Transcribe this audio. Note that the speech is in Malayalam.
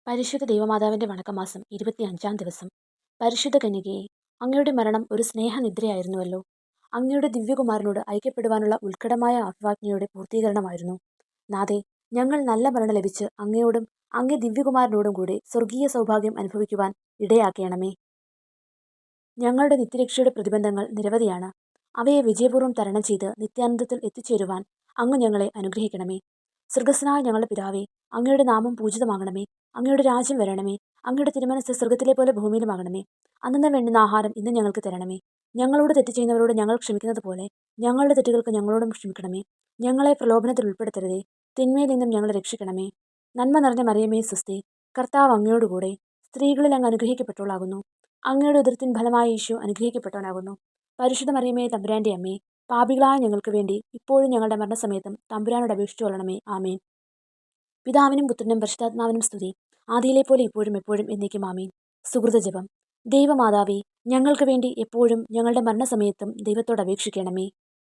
പരിശുദ്ധ ദൈവമാതാവിന്റെ വണക്കമാസം 25-ാം ദിവസം. പരിശുദ്ധ കന്യകയെ, അങ്ങയുടെ മരണം ഒരു സ്നേഹനിദ്രയായിരുന്നുവല്ലോ. അങ്ങയുടെ ദിവ്യകുമാരനോട് ഐക്യപ്പെടുവാനുള്ള ഉത്കടമായ അഭിവാജ്ഞയുടെ പൂർത്തീകരണമായിരുന്നു. നാഥേ, ഞങ്ങൾ നല്ല മരണം ലഭിച്ച് അങ്ങയോടും അങ്ങേ ദിവ്യകുമാരനോടും കൂടെ സ്വർഗീയ സൗഭാഗ്യം അനുഭവിക്കുവാൻ ഇടയാക്കണമേ. ഞങ്ങളുടെ നിത്യരക്ഷയുടെ പ്രതിബന്ധങ്ങൾ നിരവധിയാണ്. അവയെ വിജയപൂർവ്വം തരണം ചെയ്ത് നിത്യാനന്ദത്തിൽ എത്തിച്ചേരുവാൻ അങ്ങ് ഞങ്ങളെ അനുഗ്രഹിക്കണമേ. സ്വർഗസ്വനായ ഞങ്ങളുടെ പിതാവേ, അങ്ങയുടെ നാമം പൂജിതമാകണമേ. അങ്ങയുടെ രാജ്യം വരണമേ. അങ്ങയുടെ തിരുമനസ് സ്വർഗത്തിലെ പോലെ ഭൂമിയിലുമാകണമേ. അന്നന്ന് വേണ്ടുന്ന ആഹാരം ഇന്ന് ഞങ്ങൾക്ക് തരണമേ. ഞങ്ങളോട് തെറ്റ് ചെയ്യുന്നവരോട് ഞങ്ങൾ ക്ഷമിക്കുന്നത് പോലെ ഞങ്ങളുടെ തെറ്റുകൾക്ക് ഞങ്ങളോടും ക്ഷമിക്കണമേ. ഞങ്ങളെ പ്രലോഭനത്തിൽ ഉൾപ്പെടുത്തരുതേ, തിന്മയിൽ നിന്നും ഞങ്ങളെ രക്ഷിക്കണമേ. നന്മ നിറഞ്ഞ മറിയമേ സുസ്തി, കർത്താവ് അങ്ങയോടുകൂടെ സ്ത്രീകളിൽ അങ്ങ് അനുഗ്രഹിക്കപ്പെട്ടവളാകുന്നു. അങ്ങയുടെ ഉദരത്തിൻ ഫലമായ യേശു അനുഗ്രഹിക്കപ്പെട്ടവനാകുന്നു. പരിശുദ്ധ മറിയമേ, തമ്പുരാന്റെ അമ്മേ, പാപികളായ ഞങ്ങൾക്ക് വേണ്ടി ഇപ്പോഴും ഞങ്ങളുടെ മരണസമയത്തും തമ്പുരാനോട് അപേക്ഷിച്ചു കൊള്ളണമേ. ആമേൻ. പിതാവിനും പുത്രനും പരിശുദ്ധാത്മാവിനും സ്തുതി, ആദിയിലെ പോലെ ഇപ്പോഴും എപ്പോഴും എന്നേക്കും ആമേൻ. സുഹൃത ജപം. ദൈവമാതാവേ, ഞങ്ങൾക്ക് വേണ്ടി എപ്പോഴും ഞങ്ങളുടെ മരണസമയത്തും ദൈവത്തോട് അപേക്ഷിക്കണമേ.